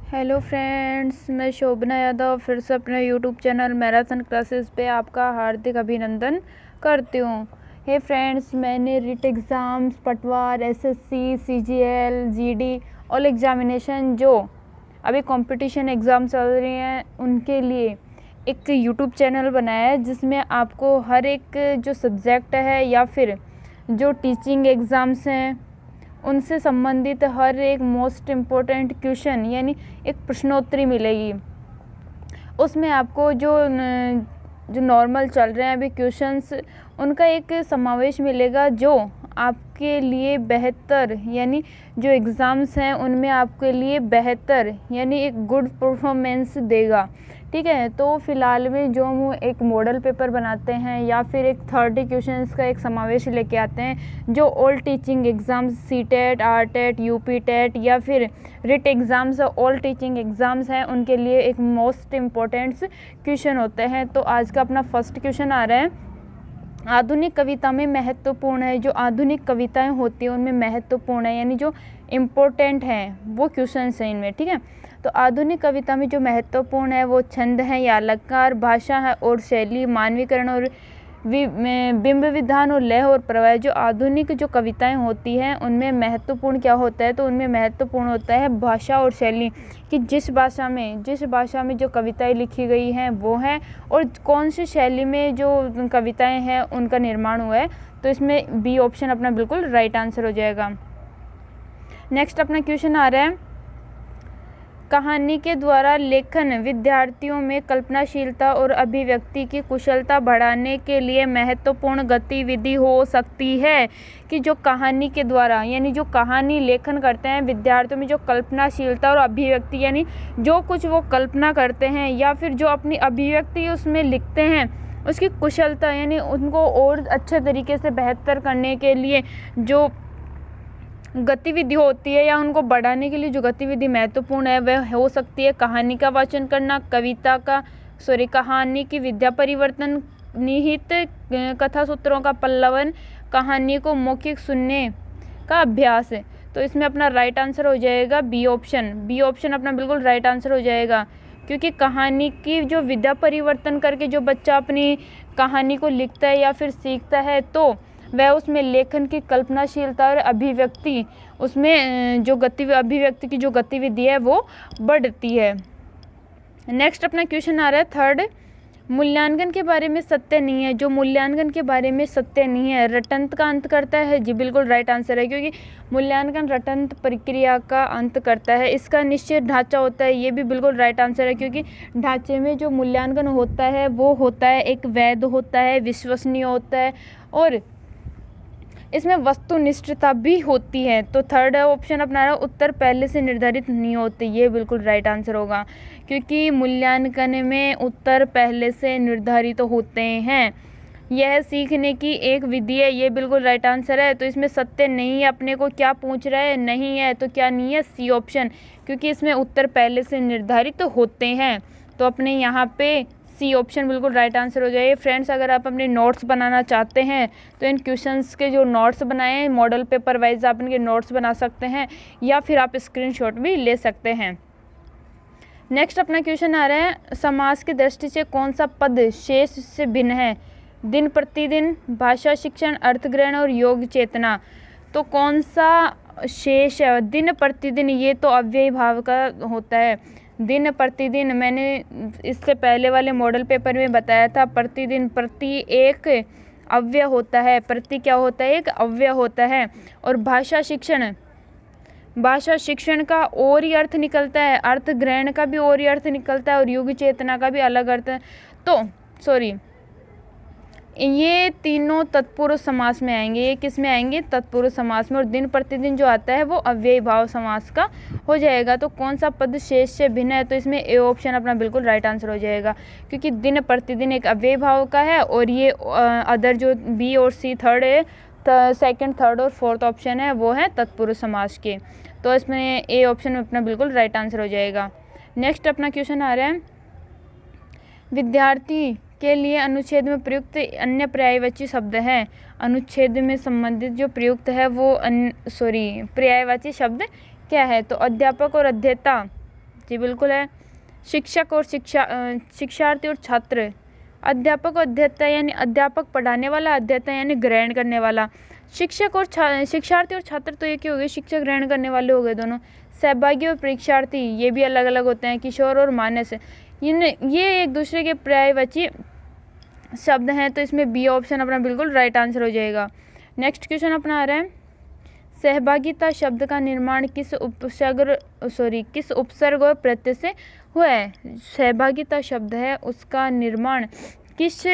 Hello friends, मैं शोभना यादव फिर से अपने यूट्यूब चैनल मैराथन क्लासेस पे आपका हार्दिक अभिनंदन करती हूँ। हे फ्रेंड्स, मैंने रिट एग्ज़ाम्स, पटवार, एसएससी, सीजीएल, जीडी और एग्ज़ामिनेशन जो अभी कंपटीशन एग्ज़ाम चल रही हैं उनके लिए एक यूट्यूब चैनल बनाया है, जिसमें आपको हर एक जो सब्जेक्ट है या फिर जो टीचिंग एग्ज़ाम्स हैं उनसे संबंधित हर एक मोस्ट इम्पोर्टेंट क्वेश्चन यानी एक प्रश्नोत्तरी मिलेगी। उसमें आपको जो नॉर्मल चल रहे हैं अभी क्वेश्चंस, उनका एक समावेश मिलेगा जो आपके लिए बेहतर यानी जो एग्ज़ाम्स हैं उनमें आपके लिए बेहतर यानी एक गुड परफॉर्मेंस देगा। ठीक है, तो फ़िलहाल में जो हम एक मॉडल पेपर बनाते हैं या फिर एक 30 क्वेश्चंस का एक समावेश लेके आते हैं जो all teaching exams, CTET, RTET, UP TET या फिर REET exams, all teaching exams हैं उनके लिए एक मोस्ट इम्पोर्टेंट क्वेश्चन होते हैं। तो आज का अपना फर्स्ट क्वेश्चन आ रहा है, आधुनिक कविता में महत्वपूर्ण है। जो आधुनिक कविताएं होती हैं उनमें महत्वपूर्ण है यानी जो इम्पोर्टेंट हैं वो क्वेश्चन हैं इनमें। ठीक है, तो आधुनिक कविता में जो महत्वपूर्ण है वो छंद है या अलंकार, भाषा है और शैली, मानवीकरण और बिंब विधान और लय और प्रवाह। जो आधुनिक जो कविताएं होती हैं उनमें महत्वपूर्ण क्या होता है, तो उनमें महत्वपूर्ण होता है भाषा और शैली, कि जिस भाषा में जो कविताएं लिखी गई हैं वो है और कौन सी शैली में जो कविताएं हैं उनका निर्माण हुआ है। तो इसमें बी ऑप्शन अपना बिल्कुल राइट आंसर हो जाएगा। नेक्स्ट अपना क्वेश्चन आ रहा है, कहानी के द्वारा लेखन विद्यार्थियों में कल्पनाशीलता और अभिव्यक्ति की कुशलता बढ़ाने के लिए महत्वपूर्ण गतिविधि हो सकती है। कि जो कहानी के द्वारा यानी जो कहानी लेखन करते हैं विद्यार्थियों में जो कल्पनाशीलता और अभिव्यक्ति यानी जो कुछ वो कल्पना करते हैं या फिर जो अपनी अभिव्यक्ति उसमें लिखते हैं उसकी कुशलता यानी उनको और अच्छे तरीके से बेहतर करने के लिए जो गतिविधि होती है या उनको बढ़ाने के लिए जो गतिविधि महत्वपूर्ण है वह हो सकती है कहानी का वाचन करना, कहानी की विद्या परिवर्तन, निहित कथा सूत्रों का पल्लवन, कहानी को मौखिक सुनने का अभ्यास है। तो इसमें अपना राइट आंसर हो जाएगा बी ऑप्शन अपना बिल्कुल राइट आंसर हो जाएगा, क्योंकि कहानी की जो विद्या परिवर्तन करके जो बच्चा अपनी कहानी को लिखता है या फिर सीखता है तो वह उसमें लेखन की कल्पनाशीलता और अभिव्यक्ति उसमें जो अभिव्यक्ति की जो गतिविधि है वो बढ़ती है। नेक्स्ट अपना क्वेश्चन आ रहा है थर्ड, मूल्यांकन के बारे में सत्य नहीं है। जो मूल्यांकन के बारे में सत्य नहीं है रटंत का अंत करता है। जी बिल्कुल राइट आंसर है, क्योंकि मूल्यांकन रटंत प्रक्रिया का अंत करता है। इसका निश्चित ढांचा होता है, ये भी बिल्कुल राइट आंसर है, क्योंकि ढांचे में जो मूल्यांकन होता है वो होता है एक वैध होता है, विश्वसनीय होता है और इसमें वस्तुनिष्ठता भी होती है। तो थर्ड ऑप्शन अपना रहा, उत्तर पहले से निर्धारित नहीं होते, ये बिल्कुल राइट आंसर होगा, क्योंकि मूल्यांकन में उत्तर पहले से निर्धारित होते हैं। यह सीखने की एक विधि है, ये बिल्कुल राइट आंसर है। तो इसमें सत्य नहीं है, अपने को क्या पूछ रहा है, नहीं है तो क्या नहीं है, सी ऑप्शन, क्योंकि इसमें उत्तर पहले से निर्धारित होते हैं। तो अपने यहाँ पे सी ऑप्शन बिल्कुल राइट आंसर हो जाए। फ्रेंड्स, अगर आप अपने नोट्स बनाना चाहते हैं तो इन क्वेश्चंस के जो नोट्स बनाए मॉडल पेपर वाइज आप इनके नोट्स बना सकते हैं या फिर आप स्क्रीनशॉट भी ले सकते हैं। नेक्स्ट अपना क्वेश्चन आ रहा है, समास की दृष्टि से कौन सा पद शेष से भिन्न है। दिन प्रतिदिन, भाषा शिक्षण, अर्थग्रहण और योग चेतना। तो कौन सा शेष है, दिन प्रतिदिन, ये तो अव्ययी भाव का होता है। दिन प्रतिदिन मैंने इससे पहले वाले मॉडल पेपर में बताया था, प्रतिदिन, प्रति एक अव्यय होता है, प्रति क्या होता है, एक अव्यय होता है। और भाषा शिक्षण का और ही अर्थ निकलता है, अर्थ ग्रहण का भी और ही अर्थ निकलता है और युग चेतना का भी अलग अर्थ है। तो सॉरी, ये तीनों तत्पुरुष समास में आएंगे। ये किस में आएंगे, तत्पुरुष समास में। और दिन प्रतिदिन जो आता है वो अव्ययी भाव समास का हो जाएगा। तो कौन सा पद शेष से भिन्न है, तो इसमें ए ऑप्शन अपना बिल्कुल राइट आंसर हो जाएगा, क्योंकि दिन प्रतिदिन एक अव्ययी भाव का है और ये अदर जो बी और सी थर्ड है, सेकंड, थर्ड और फोर्थ ऑप्शन है वो है तत्पुरुष समास के। तो इसमें ए ऑप्शन में अपना बिल्कुल राइट आंसर हो जाएगा। नेक्स्ट अपना क्वेश्चन आ रहा है, विद्यार्थी के लिए अनुच्छेद में प्रयुक्त अन्य पर्यायवाची शब्द है। अनुच्छेद में संबंधित जो प्रयुक्त है वो पर्यायवाची शब्द क्या है, तो अध्यापक और अध्येता जी बिल्कुल है। शिक्षक और शिक्षार्थी और छात्र, अध्यापक और अध्येता यानी अध्यापक पढ़ाने वाला, अध्येता यानी ग्रहण करने वाला। शिक्षक और शिक्षार्थी और छात्र तो एक ही हो गए, शिक्षक ग्रहण करने वाले हो गए दोनों। सहभागी और परीक्षार्थी ये भी अलग अलग होते हैं। किशोर और मानस, ये एक दूसरे के पर्यायवाची शब्द हैं, तो इसमें बी ऑप्शन अपना बिल्कुल राइट आंसर हो जाएगा। नेक्स्ट क्वेश्चन अपना आ रहा है, सहभागिता शब्द का निर्माण किस उपसर्ग और प्रत्यय से हुआ है। सहभागिता शब्द है उसका निर्माण किस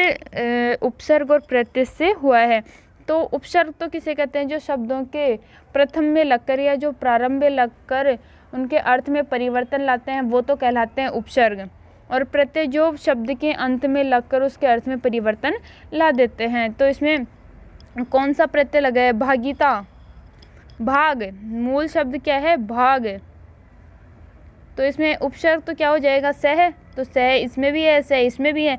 उपसर्ग और प्रत्यय से हुआ है। तो उपसर्ग तो किसे कहते हैं, जो शब्दों के प्रथम में लगकर या जो प्रारंभ में लगकर उनके अर्थ में परिवर्तन लाते हैं वो तो कहलाते हैं उपसर्ग। और प्रत्यय जो शब्द के अंत में लगकर उसके अर्थ में परिवर्तन ला देते हैं। तो इसमें कौन सा प्रत्यय लगा है, भागिता, भाग, मूल शब्द क्या है, भाग। तो इसमें उपसर्ग तो क्या हो जाएगा, सह। तो सह इसमें भी है, सह इसमें भी है।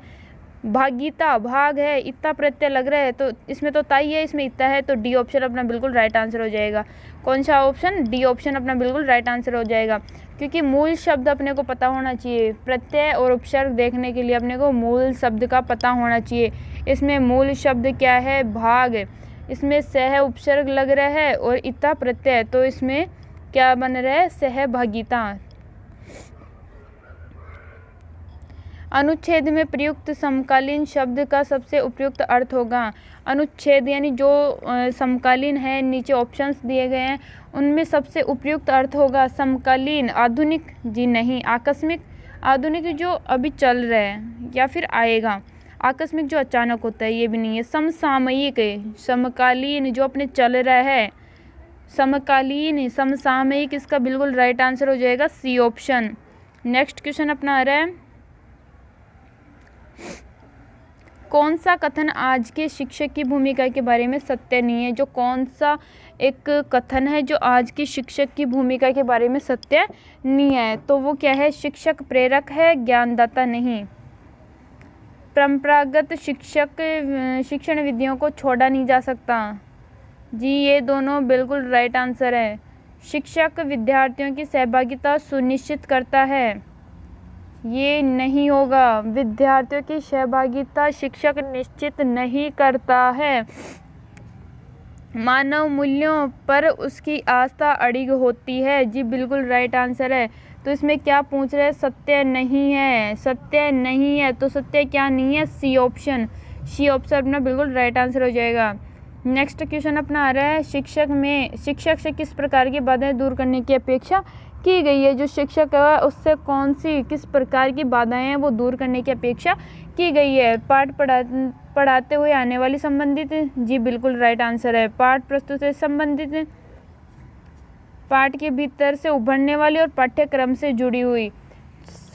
भागीता भाग है, इत्ता प्रत्यय लग रहा है, तो इसमें तो ताई है, इसमें इत्ता है, तो डी ऑप्शन अपना बिल्कुल राइट आंसर हो जाएगा। कौन सा ऑप्शन, डी ऑप्शन अपना बिल्कुल राइट आंसर हो जाएगा। क्योंकि मूल शब्द अपने को पता होना चाहिए, प्रत्यय और उपसर्ग देखने के लिए अपने को मूल शब्द का पता होना चाहिए। इसमें मूल शब्द क्या है, भाग, इसमें सह उपसर्ग लग रहा है और इत्ता प्रत्यय, तो इसमें क्या बन रहा है, सहभागिता। अनुच्छेद में प्रयुक्त समकालीन शब्द का सबसे उपयुक्त अर्थ होगा। अनुच्छेद यानी जो समकालीन है, नीचे ऑप्शंस दिए गए हैं, उनमें सबसे उपयुक्त अर्थ होगा समकालीन। आधुनिक जी नहीं, आकस्मिक। आधुनिक जो अभी चल रहा है या फिर आएगा, आकस्मिक जो अचानक होता है ये भी नहीं है। समसामयिक, समकालीन जो अपने चल रहा है, समकालीन, समसामयिक, इसका बिल्कुल राइट आंसर हो जाएगा सी ऑप्शन। नेक्स्ट क्वेश्चन अपना आ रहा है, कौन सा कथन आज के शिक्षक की भूमिका के बारे में सत्य नहीं है। जो कौन सा एक कथन है जो आज की शिक्षक की भूमिका के बारे में सत्य नहीं है, तो वो क्या है, शिक्षक प्रेरक है, ज्ञानदाता नहीं। परंपरागत शिक्षण विधियों को छोड़ा नहीं जा सकता। जी ये दोनों बिल्कुल राइट आंसर है। शिक्षक विद्यार्थियों की सहभागिता सुनिश्चित करता है, ये नहीं होगा। विद्यार्थियों की सहभागिता शिक्षक निश्चित नहीं करता है। मानव मूल्यों पर उसकी आस्था अड़िग होती है, जी बिल्कुल राइट आंसर है। तो इसमें क्या पूछ रहे हैं, सत्य नहीं है, सत्य नहीं है, तो सत्य क्या नहीं है, सी ऑप्शन। सी ऑप्शन अपना बिल्कुल राइट आंसर हो जाएगा। नेक्स्ट क्वेश्चन अपना आ रहा है, शिक्षक से किस प्रकार की बाधाएं दूर करने की अपेक्षा की गई है। जो शिक्षक है उससे कौन सी किस प्रकार की बाधाएं हैं वो दूर करने की अपेक्षा की गई है। पाठ पढ़ाते हुए आने वाली संबंधित, जी बिल्कुल राइट आंसर है। पाठ प्रस्तुत से संबंधित, पाठ के भीतर से उभरने वाली और पाठ्यक्रम से जुड़ी हुई।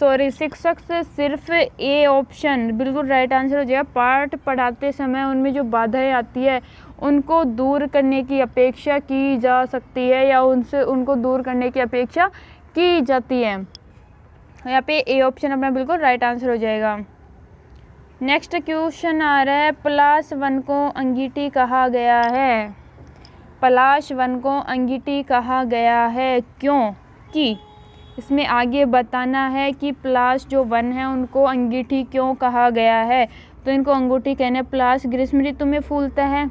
शिक्षक से सिर्फ ए ऑप्शन बिल्कुल राइट आंसर हो जाएगा। पाठ पढ़ाते समय उनमें जो बाधाएं आती है उनको दूर करने की अपेक्षा की जा सकती है या उनको दूर करने की अपेक्षा की जाती है। यहाँ पे ए ऑप्शन अपना बिल्कुल राइट आंसर हो जाएगा। नेक्स्ट क्वेश्चन आ रहा है, पलाश वन को अंगीठी कहा गया है। पलाश वन को अंगीठी कहा गया है क्योंकि इसमें आगे बताना है कि पलाश जो वन है उनको अंगीठी क्यों कहा गया है। तो इनको अंगूठी कहने। पलाश ग्रीष्म ऋतु में फूलता है,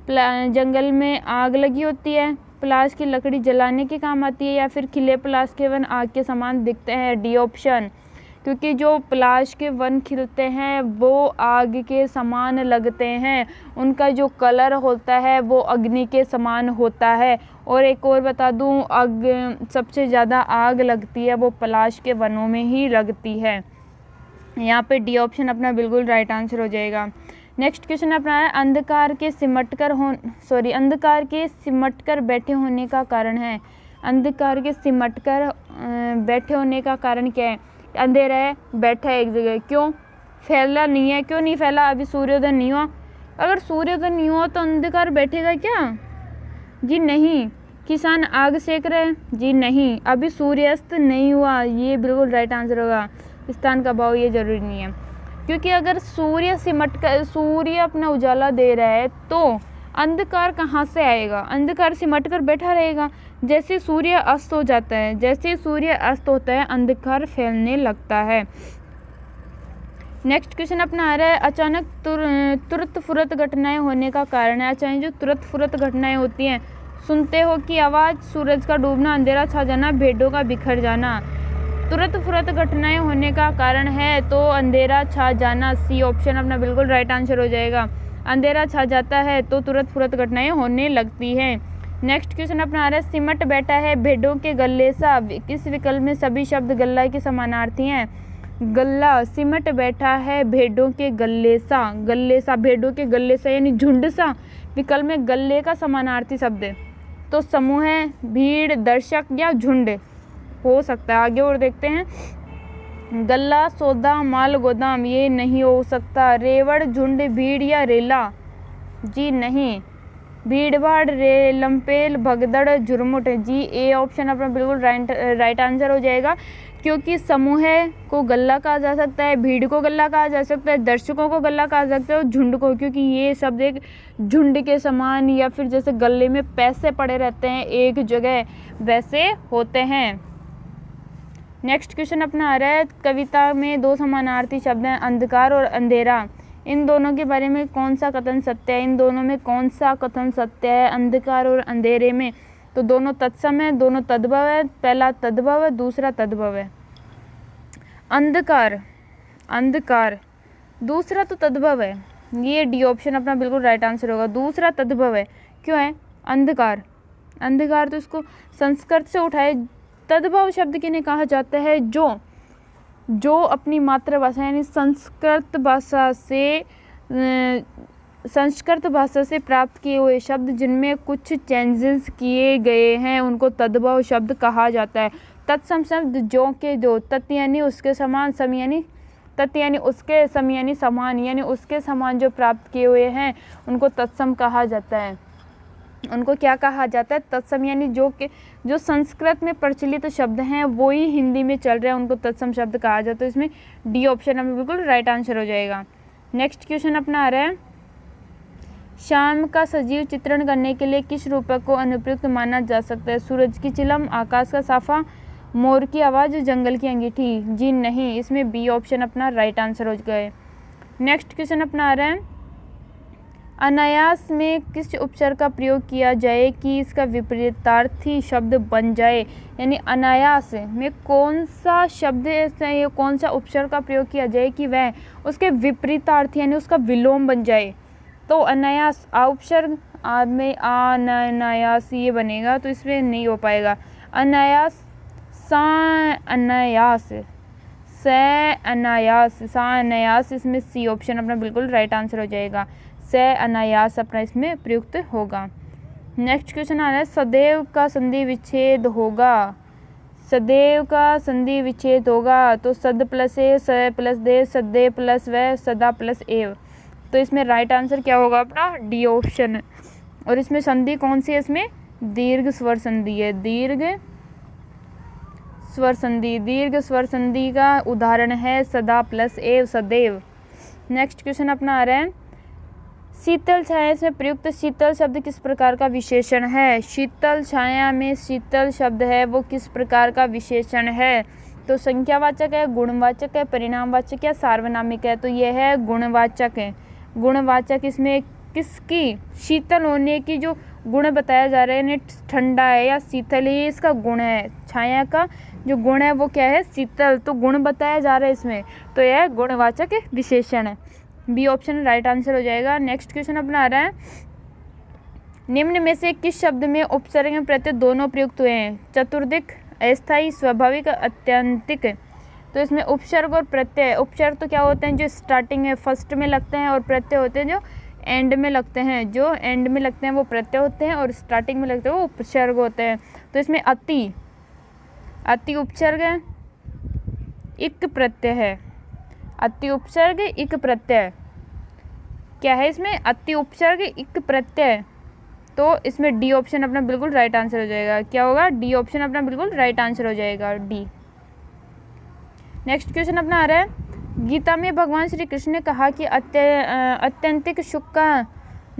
जंगल में आग लगी होती है, पलाश की लकड़ी जलाने के काम आती है, या फिर खिले पलाश के वन आग के समान दिखते हैं, डी ऑप्शन। क्योंकि जो पलाश के वन खिलते हैं वो आग के समान लगते हैं, उनका जो कलर होता है वो अग्नि के समान होता है। और एक और बता दूं, सबसे ज़्यादा आग लगती है वो पलाश के वनों में ही लगती है। यहाँ पे डी ऑप्शन अपना बिल्कुल राइट आंसर हो जाएगा। नेक्स्ट क्वेश्चन अपना है, अंधकार के सिमट कर बैठे होने का कारण है। अंधकार के सिमट कर बैठे होने का कारण क्या है। अंधेरा है, बैठा है एक जगह, क्यों, फैला नहीं है, क्यों नहीं फैला, अभी सूर्योदय नहीं हुआ। अगर सूर्योदय नहीं हुआ तो अंधकार बैठेगा क्या, जी नहीं। किसान आग सेक रहे हैं, जी नहीं। अभी सूर्यास्त नहीं हुआ, ये बिल्कुल राइट आंसर होगा। स्थान का भाव ये जरूरी नहीं है, क्योंकि अगर सूर्य अपना उजाला दे रहा है तो अंधकार कहाँ से आएगा? अंधकार सिमट कर बैठा रहेगा। जैसे सूर्य अस्त हो जाता है, जैसे सूर्य अस्त होता है अंधकार फैलने लगता है। नेक्स्ट क्वेश्चन अपना आ रहा है, अचानक तुरंत फुरत घटनाएं होने का कारण है। अचानक जो तुरंत फुरत घटनाएं होती हैं, सुनते हो कि आवाज़, सूरज का डूबना, अंधेरा छा जाना, भेड़ों का बिखर जाना। तुरंत फुरत घटनाएं होने का कारण है तो अंधेरा छा जाना, सी ऑप्शन अपना बिल्कुल राइट आंसर हो जाएगा। अंधेरा छा जाता है तो तुरंत फुरत घटनाएं होने लगती हैं। नेक्स्ट क्वेश्चन अपना आ रहा है, सिमट बैठा है भेड़ों के गले सा, किस विकल्प में सभी शब्द गल्ला के समानार्थी हैं? गल्ला, सिमट बैठा है भेड़ों के गले सा, गले सा, भेड़ों के गले सा यानी झुंड सा, विकल्प में गले का समानार्थी शब्द है तो समूह है, भीड़, दर्शक या झुंड हो सकता है। आगे और देखते हैं, गल्ला, सौदा, माल, गोदाम, ये नहीं हो सकता। रेवड़, झुंड, भीड़ या रेला, जी नहीं। भीड़ भाड़, लंपेल, भगदड़, झुरमुट, जी ए ऑप्शन अपना बिल्कुल राइट आंसर हो जाएगा, क्योंकि समूह को गल्ला कहा जा सकता है, भीड़ को गल्ला कहा जा सकता है, दर्शकों को गल्ला कहा जा सकता है और झुंड को, क्योंकि ये शब्द एक झुंड के समान या फिर जैसे गले में पैसे पड़े रहते हैं एक जगह वैसे होते हैं। नेक्स्ट क्वेश्चन अपना आ रहा है, कविता में दो समानार्थी शब्द हैं, अंधकार और अंधेरा, इन दोनों के बारे में कौन सा कथन सत्य है? इन दोनों में कौन सा कथन सत्य है? अंधकार और अंधेरे में तो दोनों तत्सम है, दोनों तद्भव है। पहला तद्भव है, दूसरा तद्भव है। अंधकार, अंधकार, दूसरा तो तद्भव है, ये डी ऑप्शन अपना बिल्कुल राइट आंसर होगा। दूसरा तद्भव है, क्यों है? अंधकार, अंधकार तो इसको संस्कृत से उठाए। तद्भव शब्द किन्हें कहा जाता है? जो अपनी मातृभाषा यानी संस्कृत भाषा से प्राप्त किए हुए शब्द जिनमें कुछ चेंजेस किए गए हैं उनको तद्भव शब्द कहा जाता है। तत्सम शब्द जो के जो, तत् यानी उसके समान, सम यानी तत् यानी उसके, सम यानी समान, यानी उसके समान जो प्राप्त किए हुए हैं उनको तत्सम कहा जाता है। उनको क्या कहा जाता है? तत्सम, यानी जो संस्कृत में प्रचलित शब्द हैं वो ही हिंदी में चल रहे हैं, उनको तत्सम शब्द कहा जाता है। इसमें डी ऑप्शन हमें बिल्कुल राइट आंसर हो जाएगा। नेक्स्ट क्वेश्चन अपना आ रहा है, शाम का सजीव चित्रण करने के लिए किस रूपक को अनुपयुक्त माना जा सकता है? सूरज की चिलम, आकाश का साफा, मोर की आवाज़, जंगल की अंगीठी, जी नहीं। इसमें बी ऑप्शन अपना राइट आंसर हो गए। नेक्स्ट क्वेश्चन अपना आ रहा है, अनायास में किस उपसर्ग का प्रयोग किया जाए कि इसका विपरीतार्थी शब्द बन जाए? यानी अनायास में कौन सा शब्द या कौन सा उपसर्ग का प्रयोग किया जाए कि वह उसके विपरीतार्थी यानी उसका विलोम बन जाए? तो अनायास, आ उपसर्ग में अनायास ये बनेगा तो इसमें नहीं हो पाएगा। अनायास, सा अनायास, से अनायास, सा अनायास, इसमें सी ऑप्शन अपना बिल्कुल राइट आंसर हो जाएगा। से अनायास अपना इसमें प्रयुक्त होगा। नेक्स्ट क्वेश्चन आ रहा है, सदैव का संधि विच्छेद होगा। सदैव का संधि विच्छेद होगा तो सद प्लस ए, स प्लस देव, सदैव प्लस व, सदा प्लस एव, तो इसमें राइट आंसर क्या होगा अपना? D option. और इसमें संधि कौन सी है? इसमें दीर्घ स्वर संधि है, दीर्घ स्वर संधि। दीर्घ स्वर संधि का उदाहरण है सदा प्लस एव, सदैव। नेक्स्ट क्वेश्चन अपना आ रहा है, शीतल छाया से प्रयुक्त शीतल शब्द किस प्रकार का विशेषण है? शीतल छाया में शीतल शब्द है वो किस प्रकार का विशेषण है? तो संख्यावाचक है, गुणवाचक है, परिणामवाचक या सार्वनामिक है? तो यह है गुणवाचक है। गुणवाचक, इसमें किसकी? शीतल होने की जो गुण बताया जा रहा है, ठंडा है या शीतल है, इसका गुण है। छाया का जो गुण है वो क्या है? शीतल, तो गुण बताया जा रहा है इसमें, तो यह गुणवाचक विशेषण है। बी ऑप्शन राइट आंसर हो जाएगा। नेक्स्ट क्वेश्चन अपना आ रहा है, निम्न में से किस शब्द में उपसर्ग एवं प्रत्यय दोनों प्रयुक्त हुए हैं? चतुर्दिक, अस्थायी, स्वाभाविक, अत्यंतिक। तो इसमें उपसर्ग और प्रत्यय, उपसर्ग तो क्या होते हैं? जो स्टार्टिंग में फर्स्ट में लगते हैं, और प्रत्यय होते हैं जो एंड में लगते हैं। जो एंड में लगते हैं वो प्रत्यय होते हैं और स्टार्टिंग में लगते हैं वो उपसर्ग होते हैं। तो इसमें अति, अति उपसर्ग है, इक प्रत्यय है। अति उपसर्ग, इक प्रत्यय क्या है? इसमें अति उपसर्ग, इक प्रत्यय, तो इसमें डी ऑप्शन अपना बिल्कुल राइट आंसर हो जाएगा। क्या होगा? डी ऑप्शन अपना बिल्कुल राइट आंसर हो जाएगा, डी। नेक्स्ट क्वेश्चन अपना आ रहा है, गीता में भगवान श्री कृष्ण ने कहा कि अत्यंतिक सुख का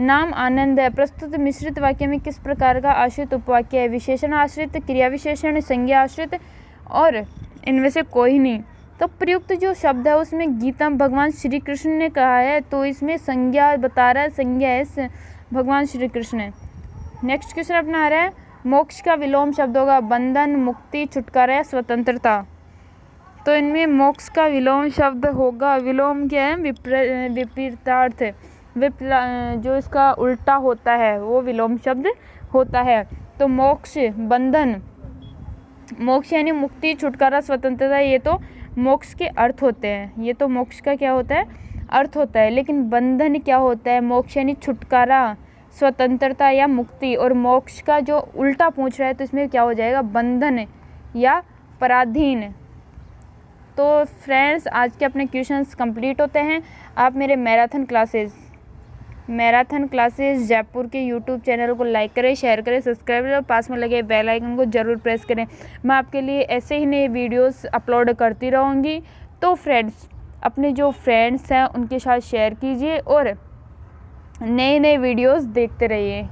नाम आनंद है। प्रस्तुत मिश्रित वाक्य में किस प्रकार का आश्रित उपवाक्य है? विशेषण आश्रित, क्रिया विशेषण, संज्ञा आश्रित और इनमें से कोई नहीं। तो प्रयुक्त जो शब्द है उसमें गीता भगवान श्री कृष्ण ने कहा है, तो इसमें संज्ञा बता रहा है, संज्ञा है भगवान श्री कृष्ण ने। नेक्स्ट क्वेश्चन अपना आ रहा है, मोक्ष का विलोम शब्द होगा बंधन, मुक्ति, छुटकारा या स्वतंत्रता। तो इनमें मोक्ष का विलोम शब्द होगा, विलोम क्या है? विपरीतार्थ, जो इसका उल्टा होता है वो विलोम शब्द होता है। तो मोक्ष, बंधन, मोक्ष यानी मुक्ति, छुटकारा, स्वतंत्रता, ये तो मोक्ष के अर्थ होते हैं। ये तो मोक्ष का क्या होता है? अर्थ होता है। लेकिन बंधन क्या होता है? मोक्ष यानी छुटकारा, स्वतंत्रता या मुक्ति। और मोक्ष का जो उल्टा पूछ रहा है तो इसमें क्या हो जाएगा? बंधन या पराधीन। तो फ्रेंड्स, आज के अपने क्वेश्चंस कंप्लीट होते हैं। आप मेरे मैराथन क्लासेस जयपुर के यूट्यूब चैनल को लाइक करें, शेयर करें, सब्सक्राइब करें और पास में लगे बेल आइकन को ज़रूर प्रेस करें। मैं आपके लिए ऐसे ही नए वीडियोस अपलोड करती रहूँगी। तो फ्रेंड्स, अपने जो फ्रेंड्स हैं उनके साथ शेयर कीजिए और नए वीडियोस देखते रहिए।